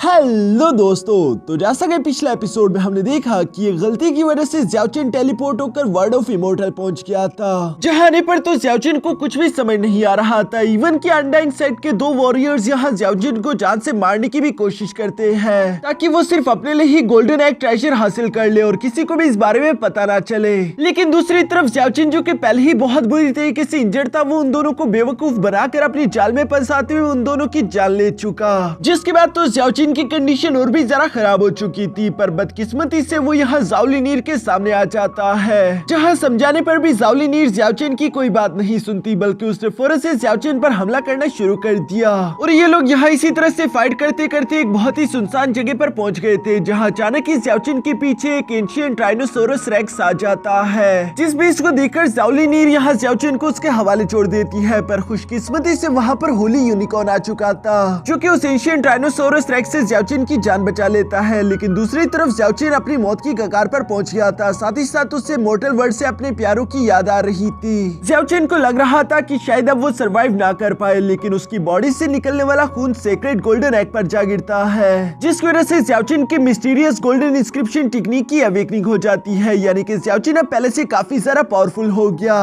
Hello दोस्तों, तो जैसा कि पिछले एपिसोड में हमने देखा कि ये गलती की वजह से ज़्याओचिन टेलीपोर्ट होकर वर्ल्ड ऑफ इमोर्टल पहुंच गया था। जहां आने पर तो ज़्याओचिन को कुछ भी समझ नहीं आ रहा था। इवन कि अनडाइन सेट के दो वॉरियर्स यहां ज़्याओचिन को जान से मारने की भी कोशिश करते हैं ताकि वो सिर्फ अपने लिए ही गोल्डन एग ट्रेजर हासिल कर ले और किसी को भी इस बारे में पता ना चले। लेकिन दूसरी तरफ ज़्याओचिन जो कि पहले ही बहुत बुरी तरीके से इंजर्ड था, वो उन दोनों को बेवकूफ बनाकर अपनी जाल में फंसाते हुए उन दोनों की जान ले चुका। जिसके बाद तो ज़्याओचिन की कंडीशन और भी जरा खराब हो चुकी थी, पर बदकिस्मती से वो यहाँ ज़ाओलिनीर के सामने आ जाता है, जहाँ समझाने पर भी ज़ाओलिनीर ज़्याओचिन की कोई बात नहीं सुनती, बल्कि उसने फौरन से ज़्याओचिन पर हमला करना शुरू कर दिया। और ये लोग यहाँ इसी तरह से फाइट करते करते एक बहुत ही सुनसान जगह पर पहुंच गए थे, जहाँ अचानक ही ज़्याओचिन के पीछे एक एंशिएंट टाइनोसोरस रेक्स आ जाता है। जिस बीच को देखकर ज़ाओलिनीर यहाँ ज़्याओचिन को उसके हवाले छोड़ देती है, पर खुशकिस्मती से वहाँ पर होली यूनिकॉर्न आ चुका था, जो कि उस एंशिएंट टाइनोसोरस रेक्स से ज़्याओचिन की जान बचा लेता है। लेकिन दूसरी तरफ ज़्याओचिन अपनी मौत की कगार पर पहुंच गया था। साथ ही साथ उससे मोर्टल वर्ल्ड से अपने प्यारों की याद आ रही थी। ज़्याओचिन को लग रहा था कि शायद अब वो सरवाइव ना कर पाए, लेकिन उसकी बॉडी से निकलने वाला खून सेक्रेड गोल्डन एग पर जा गिरता है, जिसकी वजह से ज़्याओचिन के मिस्टीरियस गोल्डन इंस्क्रिप्शन टेक्निक की अवेकनिंग हो जाती है। यानी कि ज़्याओचिन अब पहले से काफी ज्यादा पावरफुल हो गया।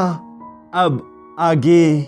अब आगे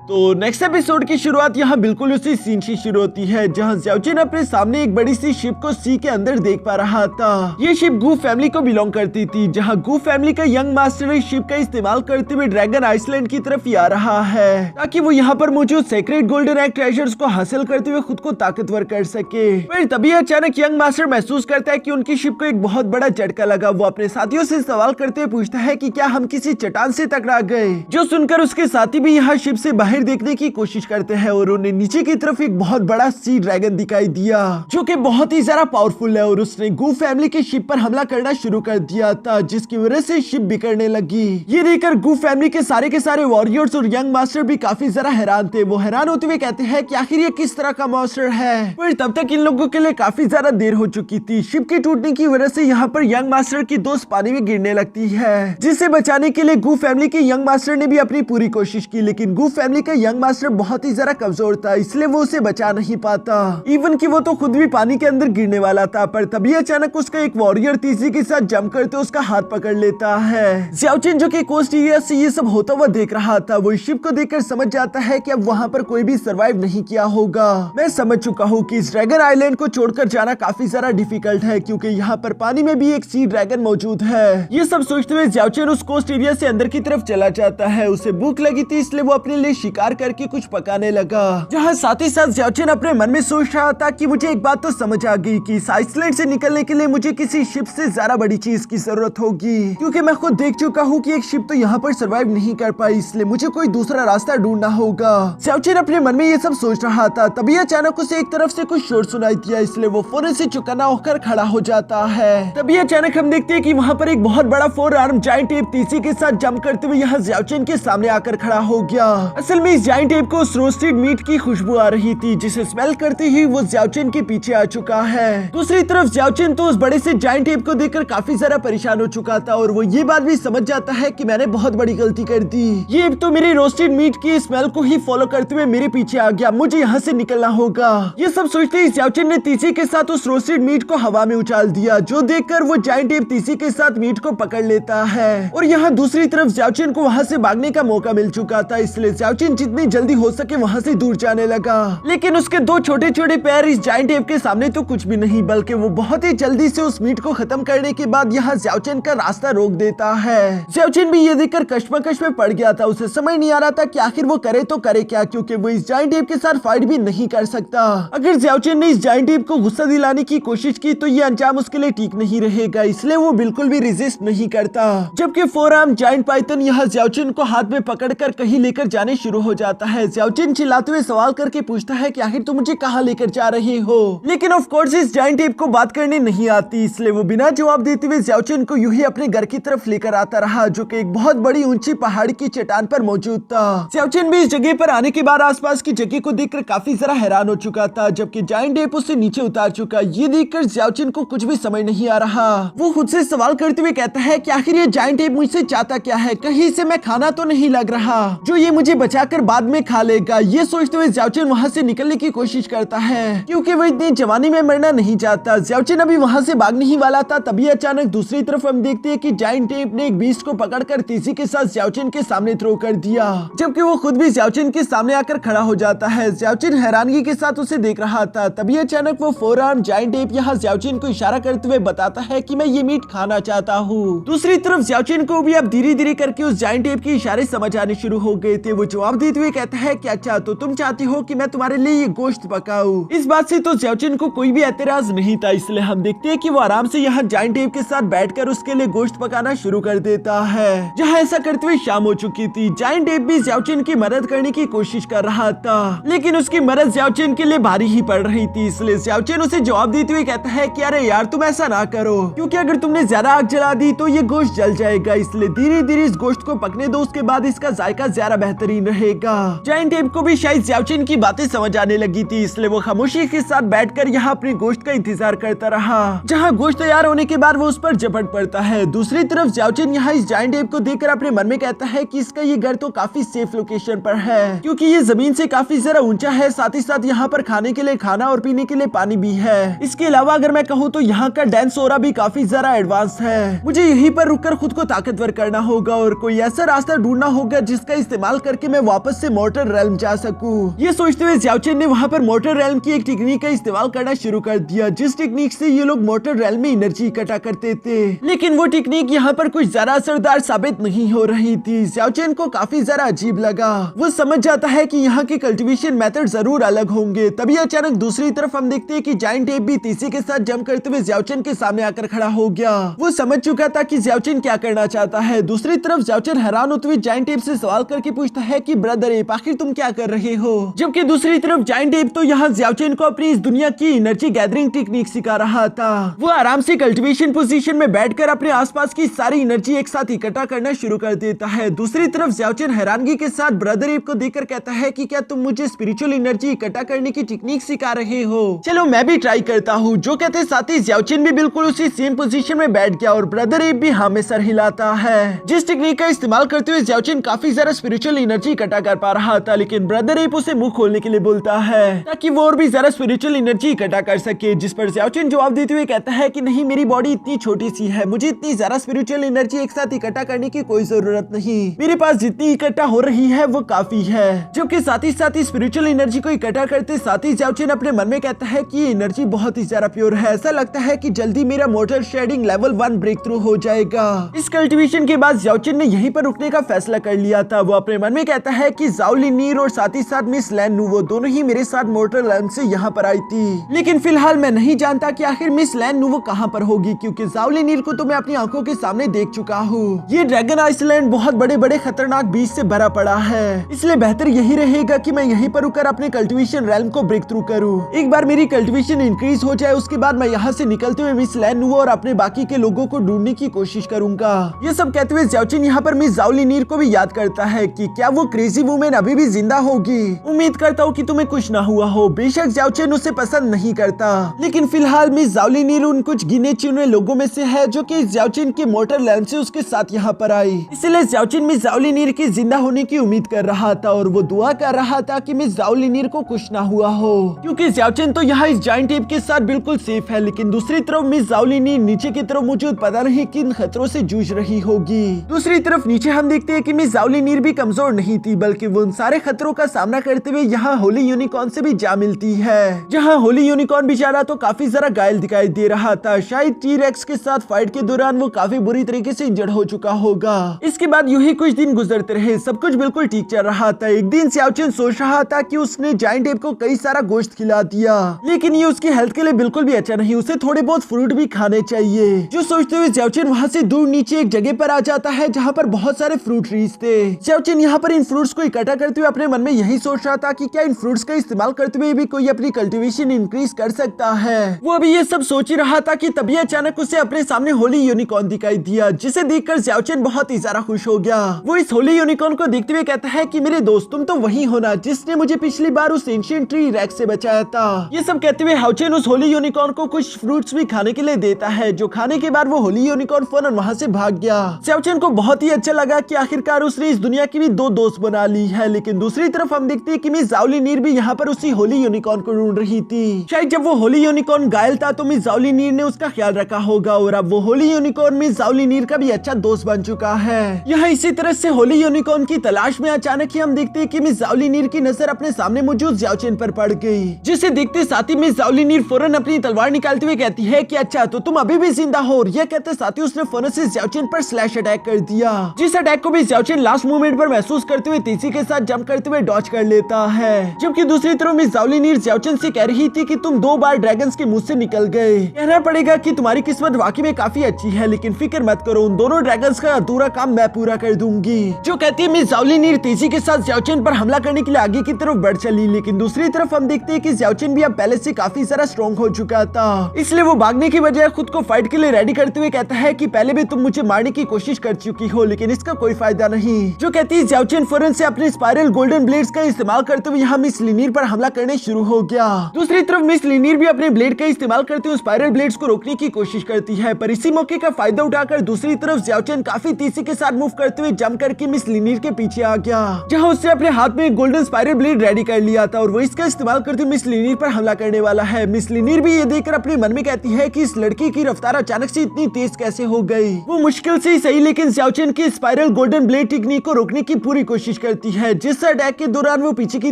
तो नेक्स्ट एपिसोड की शुरुआत यहाँ बिल्कुल उसी सीन से शुरू होती है, जहाँ ज़्याओचिन अपने सामने एक बड़ी सी शिप को सी के अंदर देख पा रहा था। ये शिप गू फैमिली को बिलोंग करती थी, जहाँ गू फैमिली का यंग मास्टर इस शिप का इस्तेमाल करते हुए ड्रैगन आइसलैंड की तरफ ही आ रहा है, ताकि वो यहाँ पर मौजूद सेक्रेट गोल्डन एग ट्रेजर्स को हासिल करते हुए खुद को ताकतवर कर सके। फिर तभी अचानक यंग मास्टर महसूस करता है कि उनकी शिप को एक बहुत बड़ा झटका लगा। वो अपने साथियों से सवाल करते हुए पूछता है कि क्या हम किसी चट्टान से टकरा गए, जो सुनकर उसके साथी भी यहाँ शिप से बाहर देखने की कोशिश करते हैं और उन्हें नीचे की तरफ एक बहुत बड़ा सी ड्रैगन दिखाई दिया, जो कि बहुत ही ज्यादा पावरफुल है, और उसने गू फैमिली की शिप पर हमला करना शुरू कर दिया था, जिसकी वजह से शिप बिगड़ने लगी। ये देखकर गू फैमिली के सारे वॉरियर्स और यंग मास्टर भी काफी ज्यादा हैरान थे। वो हैरान होते हुए कहते हैं कि आखिर ये किस तरह का मॉन्स्टर है। पर तब तक इन लोगों के लिए काफी ज्यादा देर हो चुकी थी। शिप के टूटने की वजह से यहाँ पर यंग मास्टर की दोस्त पानी में गिरने लगती है, जिसे बचाने के लिए गू फैमिली के यंग मास्टर ने भी अपनी पूरी कोशिश की, लेकिन गू फैमिली का यंग मास्टर बहुत ही जरा कमजोर था, इसलिए वो उसे बचा नहीं पाता। इवन कि वो तो खुद भी पानी के अंदर गिरने वाला था। पर तभी अचानक उसका एक वॉरियर तीसरी के साथ जंप करते उसका हाथ पकड़ लेता है। ज़्याओचिन जो कि कोस्ट एरिया से ये सब होता हुआ देख रहा था, वो शिप को देखकर समझ जाता है कि अब वहाँ पर कोई भी सरवाइव नहीं किया होगा। मैं समझ चुका हूँ कि इस ड्रैगन आइलैंड को छोड़कर जाना काफी ज्यादा डिफिकल्ट है, क्योंकि यहाँ पर पानी में भी एक सी ड्रैगन मौजूद है। ये सब सोचते हुए ज़्याओचिन उस कोस्ट एरिया से अंदर की तरफ चला जाता है। उसे भूख लगी थी, इसलिए वो अपने लिए शिकार करके कुछ पकाने लगा, जहाँ साथ ही साथ ज़्याओचिन अपने मन में सोच रहा था कि मुझे एक बात तो समझ आ गई कि इस आइसलैंड से निकलने के लिए मुझे किसी शिप से ज्यादा बड़ी चीज की जरूरत होगी, क्योंकि मैं खुद देख चुका हूँ कि एक शिप तो यहाँ पर सरवाइव नहीं कर पाई, इसलिए मुझे कोई दूसरा रास्ता ढूंढना होगा। ज़्याओचिन अपने मन में ये सब सोच रहा था, तभी अचानक उसे एक तरफ से कुछ शोर सुनाई दिया, इसलिए वो फौरन से चौकन्ना होकर खड़ा हो जाता है। तभी अचानक हम देखते हैं कि वहाँ पर एक बहुत बड़ा 4 आर्म जायंट एप तीसी के साथ जंप करते हुए यहाँ ज़्याओचिन के सामने आकर खड़ा हो गया। असल में इस जायंट एप को रोस्टेड मीट की खुशबू आ रही थी, जिसे स्मेल करते ही वो ज़्याओचिन के पीछे आ चुका है। दूसरी तरफ ज़्याओचिन तो उस बड़े से जायंट एप को देखकर काफी ज्यादा परेशान हो चुका था, और वो ये बात भी समझ जाता है कि मैंने बहुत बड़ी गलती कर दी। ये एप तो मेरी रोस्टेड मीट की स्मेल को ही फॉलो करते हुए मेरे पीछे आ गया, मुझे यहाँ से निकलना होगा। ये सब सोचते ही ज़्याओचिन ने तीसी के साथ उस रोस्टेड मीट को हवा में उछाल दिया, जो देखकर वो जायंट एप तीसी के साथ मीट को पकड़ लेता है। और यहाँ दूसरी तरफ ज़्याओचिन को वहाँ से भागने का मौका मिल चुका था, इसलिए ज़्याओचिन जितनी जल्दी हो सके वहाँ से दूर जाने लगा। लेकिन उसके दो छोटे छोटे पैर इस जायंट एप के सामने तो कुछ भी नहीं, बल्कि वो बहुत ही जल्दी से उस मीट को खत्म करने के बाद यहाँ ज़्याओचिन का रास्ता रोक देता है। ज़्याओचिन भी ये देखकर कश्मकश में पड़ गया था। उसे समझ नहीं आ रहा था कि आखिर वो करे तो करे क्या, क्योंकि वो इस जायंट एप के साथ फाइट भी नहीं कर सकता। अगर ज़्याओचिन ने इस जायंट एप को गुस्सा दिलाने की कोशिश की तो ये अंजाम उसके लिए ठीक नहीं रहेगा, इसलिए वो बिल्कुल भी रेजिस्ट नहीं करता। जबकि 4 आर्म जायंट पाइथन यहाँ ज़्याओचिन को हाथ में पकड़कर कहीं लेकर जाने शुरू हो जाता है। ज़्याओचिन चिल्लाते हुए सवाल करके पूछता है कि आखिर तुम मुझे कहाँ लेकर जा रहे हो, लेकिन ऑफ कोर्स इस जायंट एप को बात करने नहीं आती, इसलिए वो बिना जवाब देते हुए ज़्याओचिन को यूं ही अपने घर की तरफ लेकर आता रहा, जो कि एक बहुत बड़ी ऊंची पहाड़ की चट्टान पर मौजूद था। ज़्याओचिन भी इस जगह पर आने के बाद आसपास की जगह को देखकर काफी जरा हैरान हो चुका था, जबकि जायंट एप उसे नीचे उतार चुका। ये देखकर ज़्याओचिन को कुछ भी समझ नहीं आ रहा। वो खुद से सवाल करते हुए कहता है कि आखिर ये जायंट एप मुझसे चाहता क्या है, कहीं से मैं खाना तो नहीं लग रहा जो ये मुझे बचा जाकर बाद में खा लेगा। ये सोचते हुए ज़्याओचेन वहाँ से निकलने की कोशिश करता है क्योंकि वो इतनी जवानी में मरना नहीं चाहता। ज़्याओचेन अभी वहाँ से भागने ही वाला था, तभी अचानक दूसरी तरफ हम देखते हैं कि जायंट एप ने एक बीस्ट को पकड़कर तेजी के साथ ज़्याओचेन के सामने थ्रो कर दिया, जबकि वो खुद भी ज़्याओचेन के सामने आकर खड़ा हो जाता है। ज़्याओचेन हैरानगी के साथ उसे देख रहा था, तभी अचानक वो फोरआर्म जायंट एप यहाँ ज़्याओचेन को इशारा करते हुए बताता है कि मैं ये मीट खाना चाहता हूँ। दूसरी तरफ ज़्याओचेन को भी अब धीरे धीरे करके उस जायंट एप के इशारे समझ आने शुरू हो गए थे। वो जवाब देते हुए कहता है कि अच्छा, तो तुम चाहती हो कि मैं तुम्हारे लिए ये गोश्त पकाऊं। इस बात से तो ज़्याओचेन को कोई भी एतराज नहीं था, इसलिए हम देखते हैं कि वो आराम से यहाँ जायंट एप के साथ बैठकर उसके लिए गोश्त पकाना शुरू कर देता है। जहाँ ऐसा करते हुए शाम हो चुकी थी। जायंट एप भी ज़्याओचेन की मदद करने की कोशिश कर रहा था, लेकिन उसकी मदद ज़्याओचेन के लिए भारी ही पड़ रही थी। इसलिए ज़्याओचेन उसे जवाब देते हुए कहता है कि अरे यार, तुम ऐसा ना करो, क्योंकि अगर तुमने ज्यादा आग जला दी तो ये गोश्त जल जाएगा। इसलिए धीरे धीरे इस गोश्त को पकने दो, उसके बाद इसका जायका ज्यादा बेहतरीन रहेगा। जायंट एप को भी शायद ज़्याओचेन की बातें समझ आने लगी थी, इसलिए वो खामोशी के साथ बैठकर यहाँ अपने गोश्त का इंतजार करता रहा। जहाँ गोश्त तैयार होने के बाद वो उस पर झपट पड़ता है। दूसरी तरफ ज़्याओचेन यहाँ इस जायंट एप को देखकर अपने मन में कहता है कि इसका ये घर तो काफी सेफ लोकेशन पर है, क्योंकि ये जमीन से काफी जरा ऊंचा है, साथ ही साथ यहाँ पर खाने के लिए खाना और पीने के लिए पानी भी है। इसके अलावा अगर मैं कहूँ तो यहाँ का डांस ओरा भी काफी जरा एडवांस है। मुझे यहीं पर रुककर खुद को ताकतवर करना होगा और कोई ऐसा रास्ता ढूंढना होगा जिसका इस्तेमाल करके मैं वापस से मॉर्टल रेल्म जा सकूं। ये सोचते हुए ज़्याओचेन ने वहाँ पर मॉर्टल रेल्म की एक टेक्निक का इस्तेमाल करना शुरू कर दिया, जिस टेक्निक से ये लोग मॉर्टल रेल्म में एनर्जी इकट्ठा करते थे। लेकिन वो टेक्निक यहाँ पर कुछ ज्यादा असरदार साबित नहीं हो रही थी। ज़्याओचेन को काफी जरा अजीब लगा। वो समझ जाता है कि यहाँ के कल्टीवेशन मेथड जरूर अलग होंगे। तभी अचानक दूसरी तरफ हम देखते हैं कि जायंट एप भी तेजी के साथ जंप करते हुए ज़्याओचेन के सामने आकर खड़ा हो गया। वो समझ चुका था कि ज़्याओचेन क्या करना चाहता है। दूसरी तरफ ज़्याओचेन हैरान होते हुए जायंट एप से सवाल करके पूछता है कि ब्रदर एप, आखिर तुम क्या कर रहे हो? जबकि दूसरी तरफ जायंट एप तो यहाँ ज़्याओचेन को अपनी इस दुनिया की एनर्जी गैदरिंग टेक्निक सिखा रहा था। वो आराम से कल्टीवेशन पोजीशन में बैठकर अपने आसपास की सारी एनर्जी एक साथ इकट्ठा करना शुरू कर देता है। दूसरी तरफ ज़्याओचेन हैरानगी के साथ ब्रदर एप को देखकर कहता है कि क्या तुम मुझे स्पिरिचुअल एनर्जी इकट्ठा करने की टेक्निक सिखा रहे हो? चलो मैं भी ट्राई करता हूँ। जो कहते साथ ही ज़्याओचेन भी बिल्कुल उसी सेम पोजीशन में बैठ गया और ब्रदर एप भी हाँ में सर हिलाता है। जिस टेक्निक का इस्तेमाल करते हुए ज़्याओचेन काफी ज्यादा स्पिरिचुअल एनर्जी इकट्ठा कर पा रहा था, लेकिन ब्रदर एप उसे मुंह खोलने के लिए बोलता है ताकि वो और भी ज्यादा स्पिरिचुअल एनर्जी इकट्ठा कर सके। जिस पर ज़्याओचेन जवाब देते हुए कहता है कि नहीं, मेरी बॉडी इतनी छोटी सी है, मुझे इतनी ज्यादा स्पिरिचुअल एनर्जी एक साथ इकट्ठा करने की कोई जरूरत नहीं। मेरे पास जितनी इकट्ठा हो रही है वो काफी है। जबकि साथ ही स्पिरिचुअल एनर्जी को इकट्ठा करते साथ ही ज़्याओचेन अपने मन में कहता है कि ये एनर्जी बहुत ही ज्यादा प्योर है। ऐसा लगता है कि जल्दी मेरा mortal shedding level 1 breakthrough हो जाएगा। इस कल्टीवेशन के बाद ज़्याओचेन ने यहीं पर रुकने का फैसला कर लिया था। वो अपने मन में कहता है कि ज़ाओ लिनीर और साथ ही साथ मिस लैन नु वो दोनों ही मेरे साथ मॉर्टल रेल्म से यहाँ पर आई थी, लेकिन फिलहाल मैं नहीं जानता कि आखिर मिस लैन नु वो कहाँ पर होगी, क्योंकि ज़ाओ लिनीर को तो मैं अपनी आंखों के सामने देख चुका हूँ। ये ड्रैगन आइसलैंड बहुत बड़े बड़े खतरनाक बीच से भरा पड़ा है, इसलिए बेहतर यही रहेगा कि मैं यहीं पर रुककर अपने कल्टीवेशन रेल्म को ब्रेक थ्रू करूँ। एक बार मेरी कल्टीवेशन इंक्रीज हो जाए उसके बाद मैं यहाँ से निकलते हुए मिस लैन नु और अपने बाकी के लोगों को ढूंढने की कोशिश करूंगा। ये सब कहते हुए ज़्याओचेन यहाँ पर मिस ज़ाओ लिनीर को भी याद करता है कि क्या वो क्रेजी वुमेन अभी भी जिंदा होगी। उम्मीद करता हूँ कि तुम्हें कुछ ना हुआ हो। बेशक ज़्याओचेन उसे पसंद नहीं करता, लेकिन फिलहाल मिस ज़ाओ लिनीर उन कुछ गिने चुने लोगों में से है जो कि ज़्याओचेन के मॉर्टल रेल्म से उसके साथ यहाँ पर आई। इसलिए ज़्याओचेन मिस ज़ाओ लिनीर की जिंदा होने की उम्मीद कर रहा था और वो दुआ कर रहा था कि मिस ज़ाओ लिनीर को कुछ ना हुआ हो, क्योंकि ज़्याओचेन तो यहाँ इस जायंट एप के साथ बिल्कुल सेफ है। लेकिन दूसरी तरफ मिस ज़ाओ लिनीर नीचे की तरफ मौजूद पता नहीं किन खतरों से जूझ रही होगी। दूसरी तरफ नीचे हम देखते हैं कि मिस ज़ाओ लिनीर भी कमजोर नहीं थी, बल्कि वो उन सारे खतरों का सामना करते हुए यहाँ होली यूनिकॉर्न से भी जा मिलती है। जहाँ होली यूनिकॉर्न बेचारा तो काफी जरा घायल दिखाई दे रहा था। शायद टी-रेक्स के साथ फाइट के दौरान वो काफी बुरी तरीके से इंजर्ड हो चुका होगा। इसके बाद यूं ही कुछ दिन गुजरते रहे, सब कुछ बिल्कुल ठीक चल रहा था। एक दिन ज़्याओचेन सोच रहा था कि उसने जायंट एप को कई सारा गोश्त खिला दिया, लेकिन ये उसकी हेल्थ के लिए बिल्कुल भी अच्छा नहीं। उसे थोड़े बहुत फ्रूट भी खाने चाहिए। जो सोचते हुए ज़्याओचेन वहाँ से दूर नीचे एक जगह पर आ जाता है जहाँ पर बहुत सारे फ्रूट ट्रीज थे। ज़्याओचेन यहाँ पर इन फ्रूट्स को इकट्ठा करते हुए अपने मन में यही सोच रहा था कि क्या इन फ्रूट्स का इस्तेमाल करते हुए भी कोई अपनी कल्टीवेशन इंक्रीज कर सकता है। वो अभी ये सब सोच ही रहा था कि तभी अचानक उसे अपने सामने होली यूनिकॉर्न दिखाई दिया, जिसे देखकर ज़्याओचेन बहुत ही ज्यादा खुश हो गया। वो इस होली यूनिकॉर्न को देखते हुए कहता है कि मेरे दोस्त, तुम तो वही हो ना जिसने मुझे पिछली बार उस एंशिएंट ट्री रेक्स से बचाया था। ये सब कहते हुए ज़्याओचेन उस होली यूनिकॉर्न को कुछ फ्रूट्स भी खाने के लिए देता है, जो खाने के बाद वो होली यूनिकॉर्न फौरन वहाँ से भाग गया। ज़्याओचेन को बहुत ही अच्छा लगा कि आखिरकार उसने इस दुनिया की भी दो दोस्त बना बना ली है। लेकिन दूसरी तरफ हम देखते हैं कि मिस जाओली नीर भी यहाँ पर उसी होली यूनिकॉर्न को ढूंढ रही थी। शायद जब वो होली यूनिकॉर्न घायल था तो मिस जाओली नीर ने उसका ख्याल रखा होगा और अब वो होली यूनिकॉर्न मिस जाओली नीर का भी अच्छा दोस्त बन चुका है। यहाँ इसी तरह से होली यूनिकॉर्न की तलाश में अचानक ही हम देखते हैं कि मिस जाओली नीर की नजर अपने सामने मौजूद ज़्याओचेन पर पड़ गई, जिसे देखते साथ ही मिस जाओली नीर फौरन अपनी तलवार निकालते हुए कहती है कि अच्छा तो तुम अभी भी जिंदा हो। और यह कहते साथ ही उसने फौरन से ज़्याओचेन पर स्लैश अटैक कर दिया, जिस अटैक को भी ज़्याओचेन लास्ट मोमेंट पर महसूस करते हुए तेजी के साथ जंप करते हुए डॉज कर लेता है। जबकि दूसरी तरफ मिस जाओली नीर ज़्याओचेन से कह रही थी कि तुम 2 बार ड्रैगन्स के मुंह से निकल गए। कहना पड़ेगा कि तुम्हारी किस्मत वाकई में काफी अच्छी है, लेकिन फिक्र मत करो, उन दोनों ड्रैगन्स का अधूरा काम मैं पूरा कर दूंगी। जो कहती है मिस जाओली नीर तेजी के साथ ज़्याओचेन पर हमला करने के लिए आगे की तरफ बढ़ चली। लेकिन दूसरी तरफ हम देखते हैं कि ज़्याओचेन भी अब पहले से काफी ज्यादा स्ट्रॉन्ग हो चुका था, इसलिए वो भागने की बजाय खुद को फाइट के लिए रेडी करते हुए कहता है कि पहले भी तुम मुझे मारने की कोशिश कर चुकी हो, लेकिन इसका कोई फायदा नहीं। जो कहती है ज़्याओचेन फौरन से अपने स्पाइरल गोल्डन ब्लेड्स का इस्तेमाल करते हुए यहाँ मिस लिनीर पर हमला करने शुरू हो गया। दूसरी तरफ मिस लिनीर भी अपने ब्लेड का इस्तेमाल करते हुए स्पाइरल ब्लेड्स को रोकने की कोशिश करती है, पर इसी मौके का फायदा उठाकर दूसरी तरफ ज़्याओचेन काफी तेजी के साथ मूव करते हुए जंप करके मिस लिनीर के पीछे आ गया, जहां उसने अपने हाथ में एक गोल्डन स्पाइरल ब्लेड रेडी कर लिया था और वो इसका इस्तेमाल करते हुए मिस लिनीर पर हमला करने वाला है। मिस लिनीर भी ये देखकर अपने मन में कहती है कि इस लड़की की रफ्तार अचानक से इतनी तेज कैसे हो गई। वो मुश्किल से ही सही लेकिन ज़्याओचेन की स्पाइरल गोल्डन ब्लेड टेक्निक को रोकने की पूरी कोशिश करती है, जिस अटैक के दौरान वो पीछे की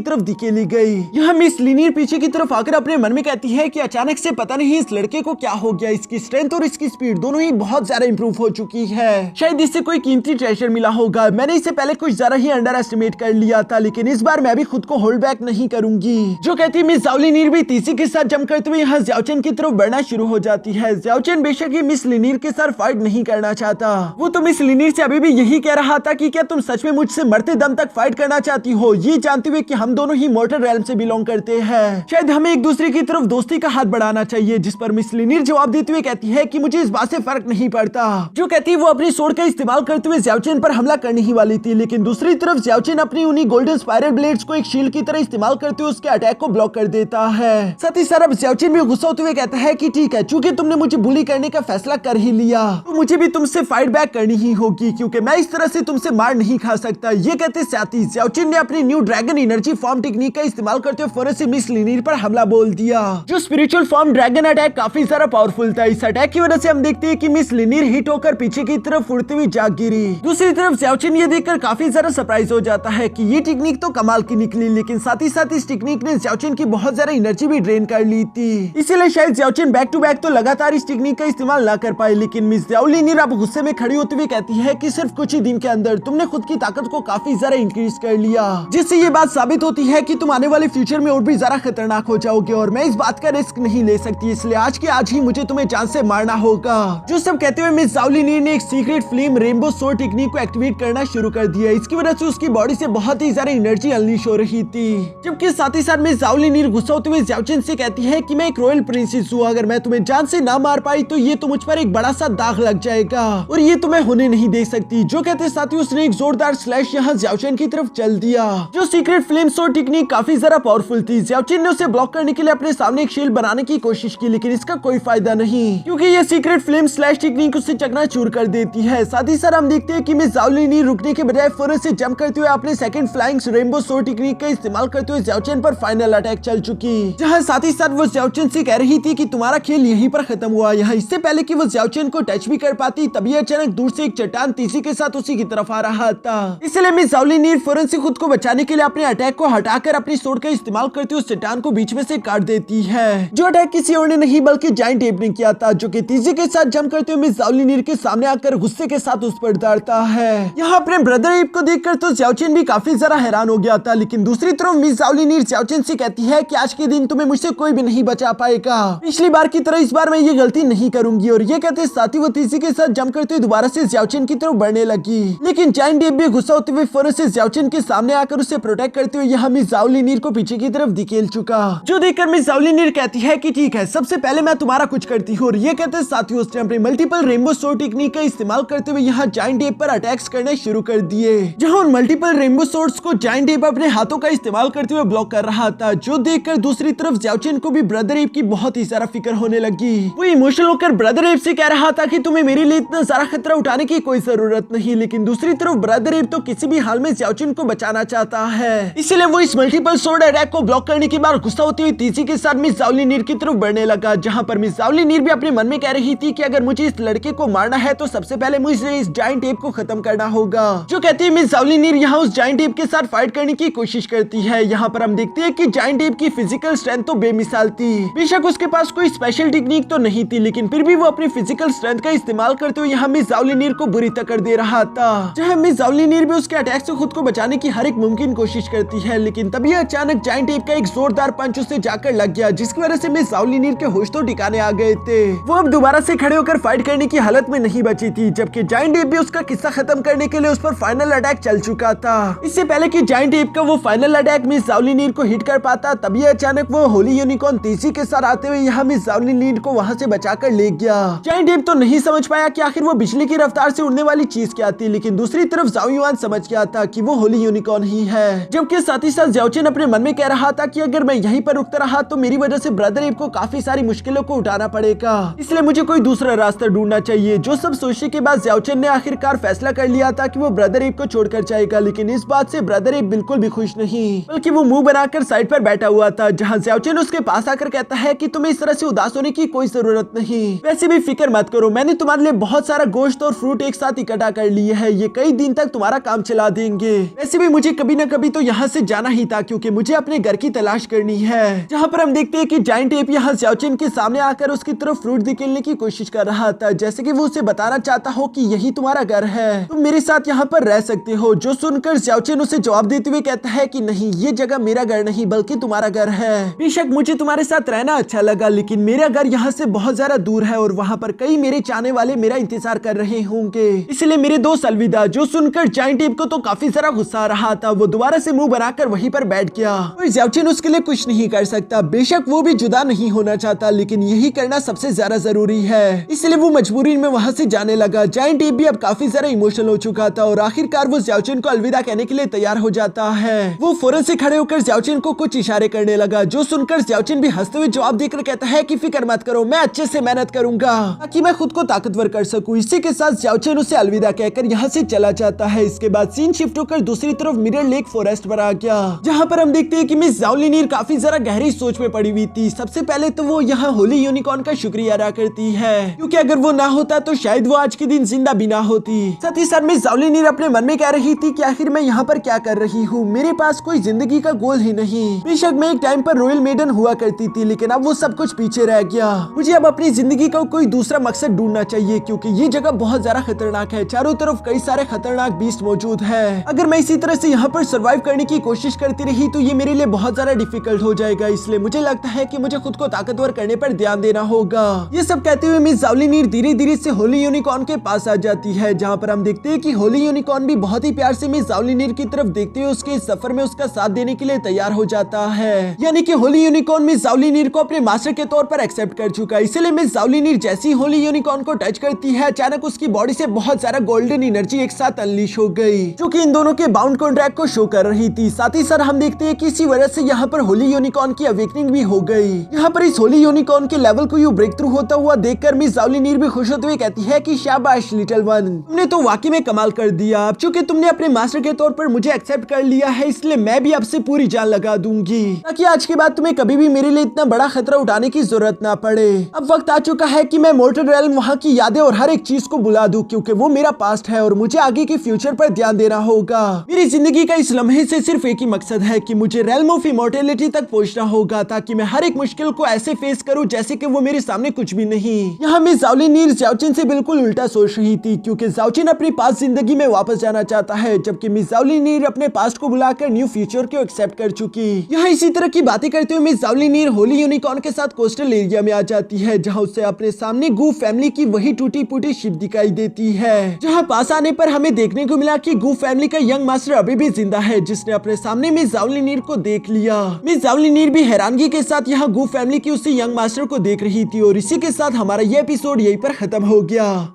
तरफ धकेली गई। यहाँ मिस लिनीर पीछे की तरफ आकर अपने मन में कहती है कि अचानक से पता नहीं इस लड़के को क्या हो गया, इसकी स्ट्रेंथ और इसकी स्पीड दोनों ही बहुत ज्यादा इंप्रूव हो चुकी है। शायद इससे कोई कीमती ट्रेजर मिला होगा, मैंने इसे पहले कुछ ज्यादा ही अंडर एस्टिमेट कर लिया था, लेकिन इस बार मैं भी खुद को होल्ड बैक नहीं करूंगी। जो कहती है मिस जाओली नीर भी तेजी के साथ जंप करते हुए यहाँ ज़्याओचेन की तरफ बढ़ना शुरू हो जाती है। ज़्याओचेन बेशक ही मिस लिनीर के साथ फाइट नहीं करना चाहता, वो तो मिस लिनीर से अभी भी यही कह रहा था कि क्या तुम सच में मुझसे मरते दम तक फाइट करना चाहती हो, ये जानते हुए कि हम दोनों ही मॉर्टल रेल्म से बिलोंग करते हैं। शायद हमें एक दूसरे की तरफ दोस्ती का हाथ बढ़ाना चाहिए। जिस पर मिस लिनीर जवाब देते हुए कहती है कि मुझे इस बात से फर्क नहीं पड़ता। जो कहती है वो अपनी सोर्ड का इस्तेमाल करते हुए ज़्याओचेन पर हमला करने ही वाली थी, लेकिन दूसरी तरफ ज़्याओचेन अपनी उन्हीं गोल्डन स्पाइरल ब्लेड्स को एक शील्ड की तरह इस्तेमाल करते हुए उसके अटैक को ब्लॉक कर देता है। साथ ही साथ ज़्याओचेन भी गुस्सा होते हुए कहता है कि ठीक है, चूंकि तुमने मुझे बुली करने का फैसला कर ही लिया तो मुझे भी तुमसे फाइट बैक करनी ही होगी, क्योंकि मैं इस तरह से तुमसे मार नहीं खा सकता। ये कहते साथ ही ज़्याओचेन ने अपनी new dragon energy form technique का इस्तेमाल करते हुए फौरन से मिस लिनीर पर हमला बोल दिया। जो स्पिरिचुअल फॉर्म ड्रैगन अटैक काफी ज्यादा पावरफुल था। इस अटैक की वजह से हम देखते हैं कि मिस लिनीर हिट होकर पीछे की तरफ उड़ती हुई जाग गिरी। दूसरी तरफ ज़्याओचेन ये देखकर काफी ज्यादा सरप्राइज हो जाता है कि ये टेक्निक तो कमाल की निकली, लेकिन साथ ही साथ इस टेक्निक ने ज़्याओचेन की बहुत ज्यादा एनर्जी भी ड्रेन कर ली थी। इसीलिए शायद ज़्याओचेन बैक टू बैक तो लगातार इस टेक्निक का इस्तेमाल न कर पाए, लेकिन मिस जाओली नीर अब गुस्से में खड़ी होती हुई कहती है कि सिर्फ कुछ ही दिन के अंदर तुमने खुद की ताकत को काफी ज्यादा इंक्रीज कर लिया, जिससे ये बात साबित होती है कि तुम आने वाले फ्यूचर में और भी ज्यादा खतरनाक हो जाओगे और मैं इस बात का रिस्क नहीं ले सकती, इसलिए आज के आज ही मुझे तुम्हें जान से मारना होगा। जो सब कहते हुए मिस जाओली नीर ने एक secret flame rainbow sword technique को एक्टिवेट करना शुरू कर दिया। इसकी वजह से उसकी बॉडी से बहुत ही ज्यादा एनर्जी अनलीश हो रही थी, जबकि साथ ही साथ मिस जाओली नीर गुस्सा होते हुए ज़्याओचेन से कहती है कि मैं एक रॉयल प्रिंसेस हूँ, अगर मैं तुम्हें जान से ना मार पाई तो ये तो मुझ पर एक बड़ा सा दाग लग जाएगा और ये तुम्हें होने नहीं दे सकती। जो कहते साथ ही उसने एक जोरदार स्लैश यहाँ ज़्याओचेन की तरफ चल दिया। जो सीक्रेट फ्लेम सोर्ड टेक्निक काफी ज्यादा पावरफुल थी। ज़्याओचेन ने उसे ब्लॉक करने के लिए अपने सामने एक शील्ड बनाने की कोशिश की, लेकिन इसका कोई फायदा नहीं, क्योंकि ये सीक्रेट फ्लेम स्लैश टेक्निक उससे चकनाचूर कर देती है। साथ ही साथ हम देखते हैं कि मिस जाओली नीर रुकने के बजाय फौरन से जंप करते हुए अपने second flying rainbow sword technique का इस्तेमाल करते हुए ज़्याओचेन पर फाइनल अटैक चल चुकी, जहां साथ ही साथ वो ज़्याओचेन से कह रही थी कि तुम्हारा खेल यहीं पर खत्म हुआ। यहाँ इससे पहले कि वो ज़्याओचेन को टच भी कर पाती तभी अचानक दूर से एक चट्टान तेजी के साथ उसी की तरफ आ रहा था। इसलिए मिस जाओली नीर फौरन से खुद को बचाने के लिए अपने अटैक को हटाकर अपनी सोर्ड का इस्तेमाल करते हुए उस चट्टान को बीच में से काट देती है। जो अटैक किसी और ने नहीं बल्कि जायंट एप ने किया था, जो कि तेजी के साथ जंप करते हुए मिस जाओली नीर के सामने आकर गुस्से के साथ उस पर दौड़ता है। यहाँ अपने ब्रदर एप को देखकर तो ज़्याओचेन भी काफी ज्यादा हैरान हो गया था, लेकिन दूसरी तरफ मिस जाओली नीर ज़्याओचेन से कहती है कि आज के दिन तुम्हें मुझसे कोई भी नहीं बचा पाएगा, पिछली बार की तरह इस बार मैं ये गलती नहीं करूंगी। और ये कहते साथ ही वो तेजी के साथ जंप करते हुए दोबारा से ज़्याओचेन की तरफ बढ़ने लगी, लेकिन जायंट एप भी गुस्सा होते हुए फौरन से ज़्याओचेन के सामने आकर उसे प्रोटेक्ट करते हुए यहाँ मिस जाओली नीर को पीछे की तरफ धकेल चुका। जो देखकर मिस जाओली नीर कहती है कि ठीक है, सबसे पहले मैं तुम्हारा कुछ करती हूँ। और ये कहते साथ ही उसने अपने मल्टीपल रेनबो सोर्ड टेक्निक का इस्तेमाल करते हुए यहाँ जायंट एप पर अटैक्स करने शुरू कर दिए, जहाँ उन मल्टीपल रेनबो सोर्ड्स को जायंट एप अपने हाथों का इस्तेमाल करते हुए ब्लॉक कर रहा था। जो देखकर दूसरी तरफ ज़्याओचेन को भी ब्रदर एप की बहुत ही सारा फिक्र होने लगी। वो इमोशनल होकर ब्रदर एप से कह रहा था कि तुम्हें मेरे लिए इतना सारा खतरा उठाने की कोई जरूरत नहीं, लेकिन दूसरी तरफ ब्रदर एप तो किसी भी हाल में ज़्याओचिन को बचाना चाहता है। इसलिए वो इस मल्टीपल सोर्ड अटैक को ब्लॉक करने के बाद गुस्सा होती हुई तेजी के साथ मिस ज़ाओलिनीर की तरफ बढ़ने लगा, जहाँ पर मिस ज़ाओलिनीर भी अपने मन में कह रही थी कि अगर मुझे इस लड़के को मारना है तो सबसे पहले मुझे इस जायंट एप को खत्म करना होगा। जो कहती है मिस ज़ाओलिनीर यहाँ उस जायंट एप के साथ फाइट करने की कोशिश करती है। यहाँ पर हम देखते हैं कि जायंट एप की फिजिकल स्ट्रेंथ तो बेमिसाल थी। बेशक उसके पास कोई स्पेशल टेक्निक तो नहीं थी, लेकिन फिर भी वो अपनी फिजिकल स्ट्रेंथ का इस्तेमाल करते हुए यहाँ मिस ज़ाओलिनीर को बुरी टक्कर दे रहा था। जहाँ मिस ज़ाओलिनीर भी उसके अटैक से खुद को बचाने की हर एक मुमकिन कोशिश करती है, लेकिन तभी अचानक जायंट एप का एक जोरदार पंच उसे जाकर लग गया, जिसकी वजह से मिस ज़ाओलिनीर के होश तो ठिकाने आ गए थे। वो अब दोबारा से खड़े होकर फाइट करने की हालत में नहीं बची थी, जबकि जायंट एप भी उसका किस्सा खत्म करने के लिए उस पर फाइनल अटैक चल चुका था। इससे पहले कि जायंट एप का वो फाइनल अटैक मिस ज़ाओलिनीर को हिट कर पाता, तभी अचानक वो होली यूनिकॉर्न तेजी के साथ आते हुए यहाँ मिस ज़ाओलिनीर को वहाँ से बचाकर ले गया। जायंट एप तो नहीं समझ पाया कि आखिर वो बिजली की रफ्तार से उड़ने वाली चीज क्या थी, लेकिन दूसरी तरफ ज़ाओ युआन समझ गया था कि वो होली यूनिकॉर्न ही है। जबकि साथ ही साथ ज़्याओचिन अपने मन में कह रहा था कि अगर मैं यहीं पर रुकता रहा तो मेरी वजह से ब्रदर एप को काफी सारी मुश्किलों को उठाना पड़ेगा, इसलिए मुझे कोई दूसरा रास्ता ढूंढना चाहिए। जो सब सोचने के बाद ज़्याओचिन ने आखिरकार फैसला कर लिया था कि वो ब्रदर एप को छोड़कर जाएगा, लेकिन इस बात से ब्रदर एप बिल्कुल भी खुश नहीं, बल्कि वो मुंह बनाकर साइड पर बैठा हुआ था, जहाँ ज़्याओचिन उसके पास आकर कहता है कि तुम्हें इस तरह से उदास होने की कोई जरूरत नहीं, वैसे भी फिक्र मत करो, मैंने तुम्हारे लिए बहुत सारा गोश्त और फ्रूट एक साथ इकट्ठा कर लिए है, ये कई दिन तक तुम्हारा काम चला देंगे। वैसे भी मुझे कभी न कभी तो यहाँ से जाना ही था, क्योंकि मुझे अपने घर की तलाश करनी है। जहाँ पर हम देखते हैं कि जायंट एप यहाँ ज़्याओचिन के सामने आकर उसकी तरफ फ्रूट धकेलने की कोशिश कर रहा था, जैसे कि वो उसे बताना चाहता हो कि यही तुम्हारा घर है, तुम मेरे साथ यहाँ पर रह सकते हो। जो सुनकर ज़्याओचिन उसे जवाब देते हुए कहता है कि नहीं, ये जगह मेरा घर नहीं बल्कि तुम्हारा घर है। बेशक मुझे तुम्हारे साथ रहना अच्छा लगा, लेकिन मेरा घर यहाँ से बहुत ज्यादा दूर है और वहाँ पर कई मेरे चाहने वाले मेरा इंतजार कर रहे होंगे, इसलिए मेरे दोस्त अलविदा। जो सुनकर जायंट एप को तो काफी सारा गुस्सा आ रहा था, वो दोबारा से मुंह बनाकर वहीं पर बैठ गया और ज़्याओचिन उसके लिए कुछ नहीं कर सकता। बेशक वो भी जुदा नहीं होना चाहता, लेकिन यही करना सबसे ज्यादा जरूरी है, इसलिए वो मजबूरी में वहाँ से जाने लगा। जायंट एप भी अब काफी ज्यादा इमोशनल हो चुका था और आखिरकार वो ज़्याओचिन को अलविदा कहने के लिए तैयार हो जाता है। वो फौरन से खड़े होकर ज़्याओचिन को कुछ इशारे करने लगा, जो सुनकर ज़्याओचिन भी हंसते हुए जवाब देकर कहता है कि फिक्र मत करो, मैं अच्छे से मेहनत करूंगा ताकि मैं खुद को ताकतवर कर सकूं। इसी के साथ ज़्याओचिन उसे अलविदा कहकर यहाँ से चला जाता है। इसके बाद सीन शिफ्ट होकर दूसरी तरफ मिरर लेक फॉरेस्ट पर आ गया, जहाँ पर हम देखते हैं कि मिस ज़ाओलिनीर काफी जरा गहरी सोच में पड़ी हुई थी। सबसे पहले तो वो यहाँ होली यूनिकॉर्न का शुक्रिया अदा करती है, क्योंकि अगर वो ना होता तो शायद वो आज के दिन जिंदा भी ना होती। साथ ही साथ मिस ज़ाओलिनीर अपने मन में कह रही थी कि आखिर मैं यहाँ पर क्या कर रही हूँ, मेरे पास कोई जिंदगी का गोल ही नहीं। बेशक मैं एक टाइम पर रॉयल मेडन हुआ करती थी, लेकिन अब वो सब कुछ पीछे रह गया। मुझे अब अपनी जिंदगी का कोई दूसरा मकसद ढूंढना चाहिए, क्योंकि ये जगह बहुत ज्यादा खतरनाक है, चारों तरफ कई सारे खतरनाक बीस्ट मौजूद है। अगर मैं इसी तरह से यहाँ पर सर्वाइव करने की कोशिश करती रही तो ये मेरे लिए बहुत ज्यादा डिफिकल्ट हो जाएगा, इसलिए मुझे लगता है कि मुझे खुद को ताकतवर करने पर ध्यान देना होगा। ये सब कहते हुए मिस ज़ाओलिनीर धीरे धीरे से होली यूनिकॉर्न के पास आ जाती है, जहाँ पर हम देखते हैं कि होली यूनिकॉर्न भी बहुत ही प्यार से मिस ज़ाओलिनीर की तरफ देखते हुए उसके सफर में उसका साथ देने के लिए तैयार हो जाता है। यानी कि होली यूनिकॉर्न मिस ज़ाओलिनीर को अपने मास्टर के तौर पर एक्सेप्ट कर चुका है। इसलिए मिस ज़ाओलिनीर जैसी होली यूनिकॉर्न को टच करती है, अचानक उसकी बॉडी से बहुत सारा गोल्डन एनर्जी एक साथ अनलीश हो गई, जो कि इन दोनों के बाउंड कॉन्ट्रैक्ट को शो कर रही थी। साथ ही साथ हम देखते हैं कि इसी वजह से यहाँ पर होली यूनिकॉर्न की अवेकनिंग भी हो गई। यहाँ पर इस होली यूनिकॉर्न के लेवल को ब्रेक थ्रू होता हुआ देखकर मिस ज़ाओलिनीर भी खुश होते हुए कहती है कि शाबाश लिटिल वन, तुमने तो वाकई में कमाल कर दिया। अब चूंकि तुमने अपने मास्टर के तौर पर मुझे एक्सेप्ट कर लिया है, इसलिए मैं भी अब से पूरी जान लगा दूंगी, ताकि आज के बाद तुम्हें कभी भी मेरे लिए इतना बड़ा खतरा उठाने की जरूरत ना पड़े। अब वक्त आ चुका है कि मैं मोर्टल रेल्म वहाँ की यादें और हर एक चीज को बुला दूं, क्योंकि वो मेरा पास्ट है और मुझे आगे के फ्यूचर पर ध्यान देना होगा। मेरी जिंदगी का इस लम्हे से सिर्फ एक ही मकसद है कि मुझे रेल्म ऑफ इमॉर्टैलिटी तक पहुंचना होगा, ताकि मैं हर एक मुश्किल को ऐसे फेस करूं जैसे कि वो मेरे सामने कुछ भी नहीं। यहाँ मिस ज़ाओलिनीर ज़्याओचिन से बिल्कुल उल्टा सोच रही थी, क्योंकि ज़्याओचिन अपनी पास्ट जिंदगी में वापस जाना चाहता है, जबकि मिस ज़ाओलिनीर अपने पास्ट को बुलाकर न्यू फ्यूचर को एक्सेप्ट कर चुकी। यहाँ इसी तरह की बातें करते हुए मिस ज़ाओलिनीर होली यूनिकॉर्न के साथ कोस्टल एरिया में आ जाती है, जहाँ उसे अपने सामने गूफ फैमिली की वही टूटी फूटी शिप दिखाई देती है। जहाँ पास आने पर हमें देखने को मिला कि गूफ फैमिली का यंग मास्टर अभी भी जिंदा है, जिसने अपने सामने मिस ज़ाओलिनीर को देख लिया। मिस ज़ाओलिनीर भी हैरानगी के साथ यहाँ गूफ फैमिली की उसी यंग मास्टर को देख रही थी। और इसी के साथ हमारा ये एपिसोड यहीं पर खत्म हो गया।